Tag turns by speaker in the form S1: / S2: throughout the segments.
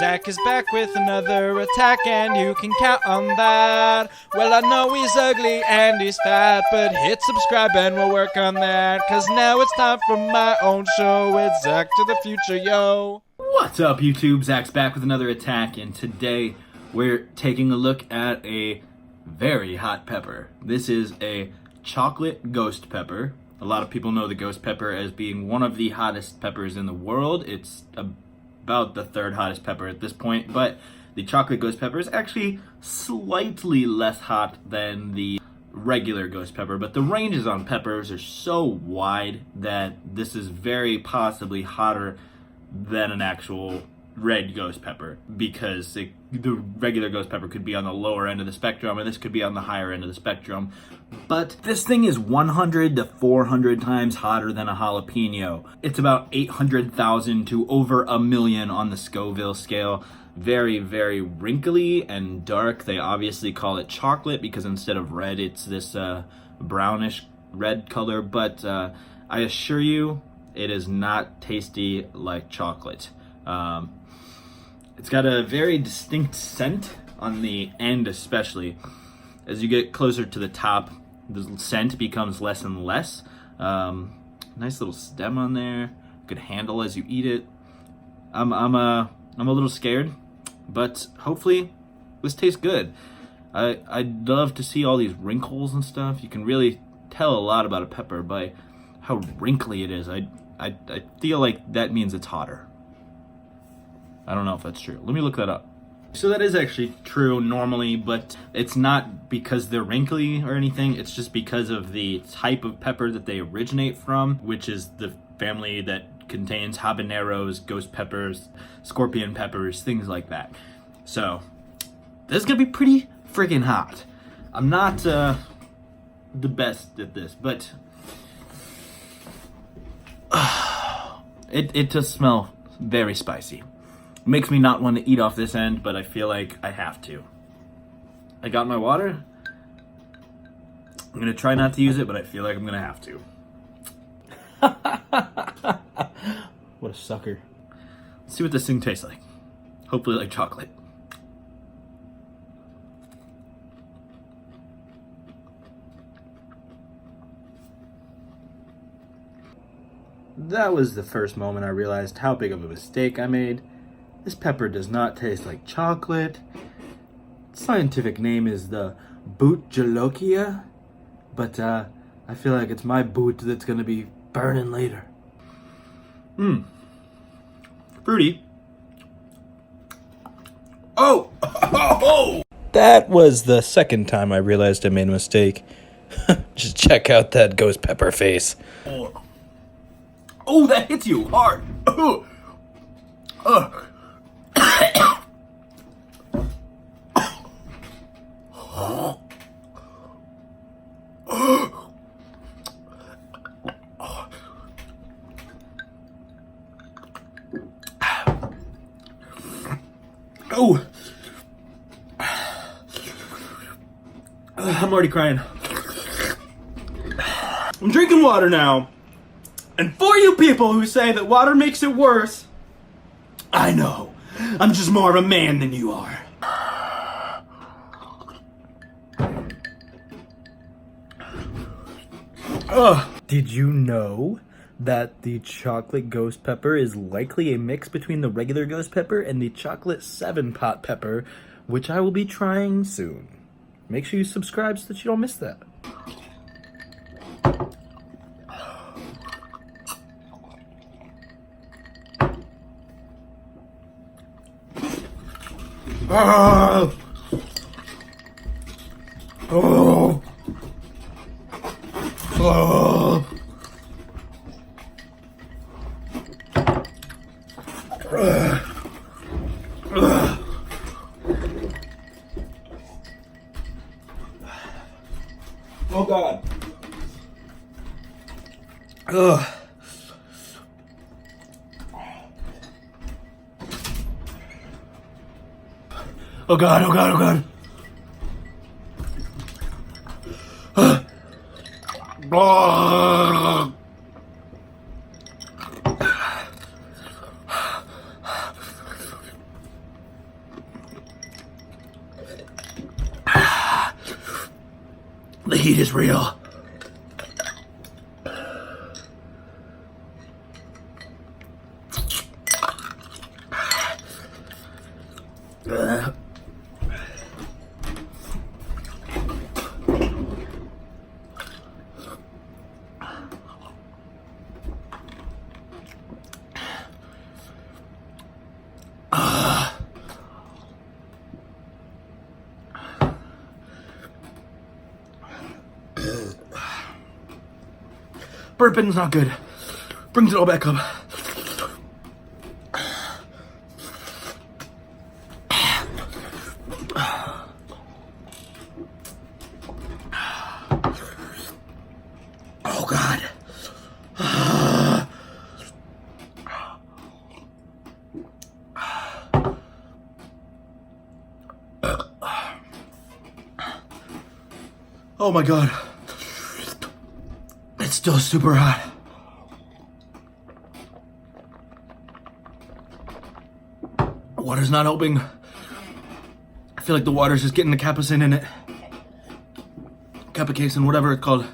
S1: Zach is back with another attack, and you can count on that. Well, I know he's ugly and he's fat, but hit subscribe and we'll work on that. Cause now it's time for my own show. It's Zach to the future, yo.
S2: What's up, YouTube? Zach's back with another attack, and today we're taking a look at a very hot pepper. This is a chocolate ghost pepper. A lot of people know the ghost pepper as being one of the hottest peppers in the world. It's about the third hottest pepper at this point, but the chocolate ghost pepper is actually slightly less hot than the regular ghost pepper, but the ranges on peppers are so wide that this is very possibly hotter than an actual red ghost pepper, because the regular ghost pepper could be on the lower end of the spectrum and this could be on the higher end of the spectrum. But this thing is 100 to 400 times hotter than a jalapeno. It's about 800,000 to over a million on the Scoville scale. Very, very wrinkly and dark. They obviously call it chocolate because instead of red, it's this brownish red color, but I assure you, it is not tasty like chocolate. It's got a very distinct scent on the end, especially. As you get closer to the top, the scent becomes less and less. Nice little stem on there. Good handle as you eat it. I'm a little scared, but hopefully this tastes good. I'd love to see all these wrinkles and stuff. You can really tell a lot about a pepper by how wrinkly it is. I feel like that means it's hotter. I don't know if that's true. Let me look that up. So that is actually true normally, but it's not because they're wrinkly or anything. It's just because of the type of pepper that they originate from, which is the family that contains habaneros, ghost peppers, scorpion peppers, things like that. So this is gonna be pretty freaking hot. I'm not the best at this, but it does smell very spicy. Makes me not want to eat off this end, but I feel like I have to. I got my water. I'm gonna try not to use it, but I feel like I'm gonna have to. What a sucker. Let's see what this thing tastes like. Hopefully like chocolate. That was the first moment I realized how big of a mistake I made. This pepper does not taste like chocolate. Its scientific name is the Bhut jolokia, but I feel like it's my boot that's gonna be burning later. Fruity. Oh!
S1: That was the second time I realized I made a mistake. Just check out that ghost pepper face.
S2: Oh, that hits you hard. Oh, I'm already crying. I'm drinking water now. And for you people who say that water makes it worse, I know. I'm just more of a man than you are.
S1: Did you know that the chocolate ghost pepper is likely a mix between the regular ghost pepper and the chocolate 7-pot pepper, which I will be trying soon? Make sure you subscribe so that you don't miss that.
S2: Oh. Oh. Oh. Oh God. Ugh. Oh God, oh God, oh God. The heat is real. Burping's not good. Brings it all back up. Oh God. Oh my God. It's still super hot. Water's not helping. I feel like the water's just getting the capsaicin in it. Capsaicin, whatever it's called.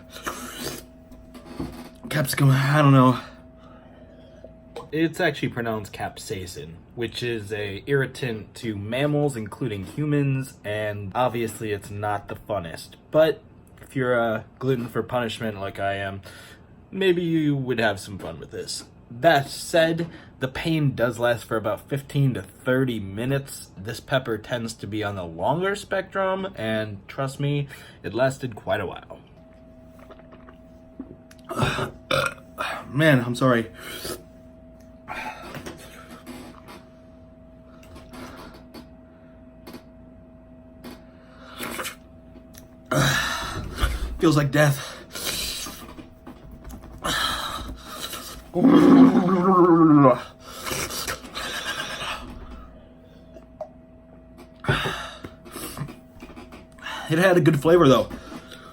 S2: Capsicum, I don't know.
S1: It's actually pronounced capsaicin, which is a irritant to mammals, including humans, and obviously it's not the funnest. But if you're a gluten for punishment like I am, maybe you would have some fun with this. That said, the pain does last for about 15 to 30 minutes. This pepper tends to be on the longer spectrum, and trust me, it lasted quite a while.
S2: Man, I'm sorry. Feels like death. It had a good flavor though.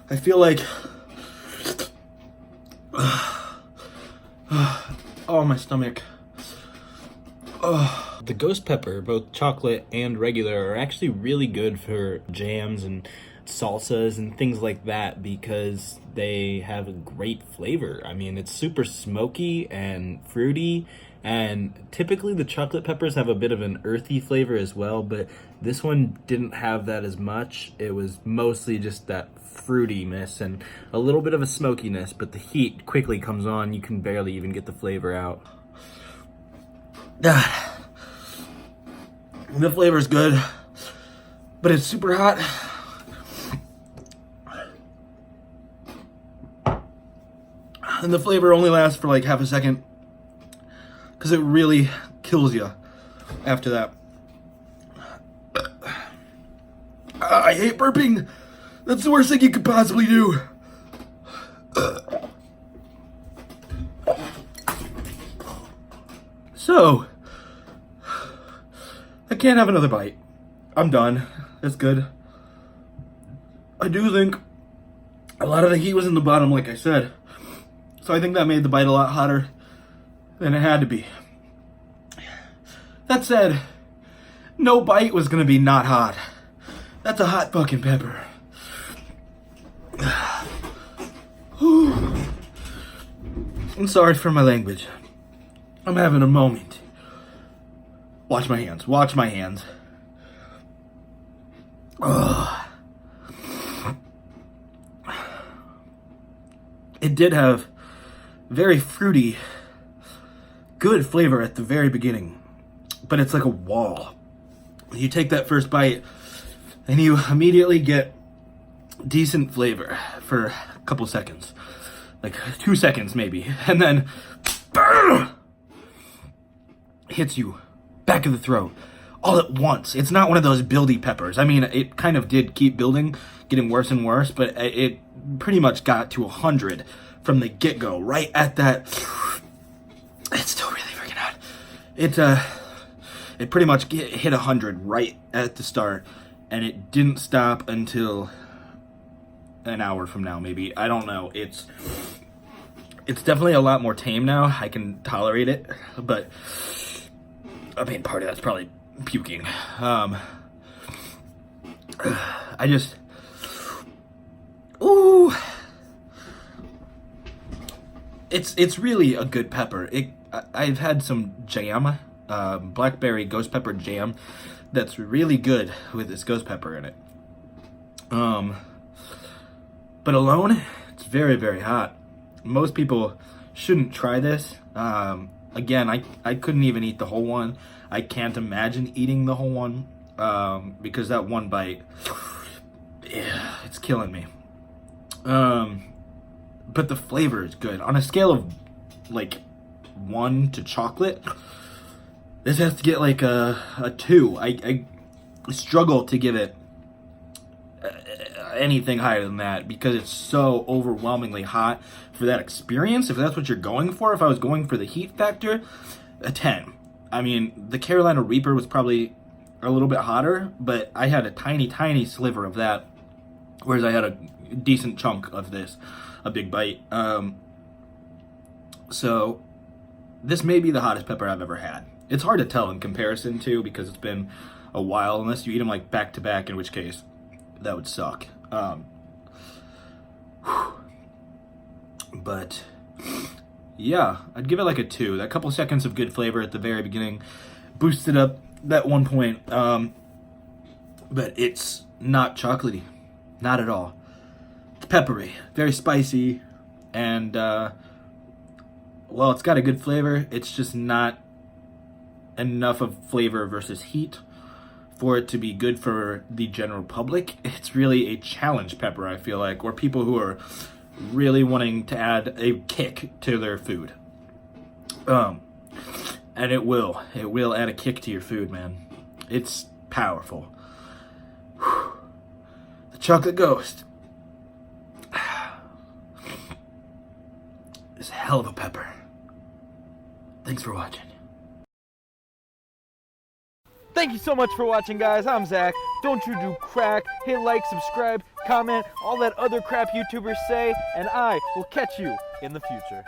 S2: I feel like oh, my stomach.
S1: The ghost pepper, both chocolate and regular, are actually really good for jams and salsas and things like that because they have a great flavor. I mean, it's super smoky and fruity, and typically the chocolate peppers have a bit of an earthy flavor as well, but this one didn't have that as much. It was mostly just that fruitiness and a little bit of a smokiness, but the heat quickly comes on. You can barely even get the flavor out.
S2: God. The flavor's good, but it's super hot. And the flavor only lasts for like half a second because it really kills you after that. I hate burping. That's the worst thing you could possibly do. So, I can't have another bite. I'm done. That's good. I do think a lot of the heat was in the bottom, like I said. So I think that made the bite a lot hotter than it had to be. That said, no bite was gonna be not hot. That's a hot fucking pepper. I'm sorry for my language. I'm having a moment. Watch my hands. Watch my hands. Ugh. It did have very fruity, good flavor at the very beginning, but it's like a wall. You take that first bite and you immediately get decent flavor for a couple seconds, like 2 seconds maybe, and then hits you back of the throat all at once. It's not one of those buildy peppers. I mean, it kind of did keep building, getting worse and worse, but it pretty much got to 100 from the get-go, right at that. It's still really freaking hot. It pretty much hit 100 right at the start, and it didn't stop until an hour from now, maybe. I don't know. It's definitely a lot more tame now. I can tolerate it, but I mean, part of that's probably puking. Ooh. It's really a good pepper. I've had some jam, blackberry ghost pepper jam, that's really good with this ghost pepper in it. But alone, it's very, very hot. Most people shouldn't try this. Again, I couldn't even eat the whole one. I can't imagine eating the whole one, because that one bite, yeah, it's killing me. But the flavor is good. On a scale of like 1 to chocolate, this has to get like a 2. I struggle to give it anything higher than that because it's so overwhelmingly hot for that experience. If that's what you're going for, if I was going for the heat factor, a 10. I mean, the Carolina Reaper was probably a little bit hotter, but I had a tiny, tiny sliver of that, whereas I had a decent chunk of this, a big bite. So this may be the hottest pepper I've ever had. It's hard to tell in comparison to, because it's been a while, unless you eat them like back to back, in which case that would suck. But yeah, I'd give it like a 2. That couple seconds of good flavor at the very beginning boosted up that 1 point. But it's not chocolatey, not at all. It's peppery, very spicy, and well, it's got a good flavor. It's just not enough of flavor versus heat for it to be good for the general public. It's really a challenge pepper, I feel like, or people who are really wanting to add a kick to their food. And it will add a kick to your food, man. It's powerful. The chocolate ghost is a hell of a pepper. Thanks for watching.
S3: Thank you so much for watching, guys. I'm Zach. Don't you do crack. Hit like, subscribe, comment, all that other crap YouTubers say, and I will catch you in the future.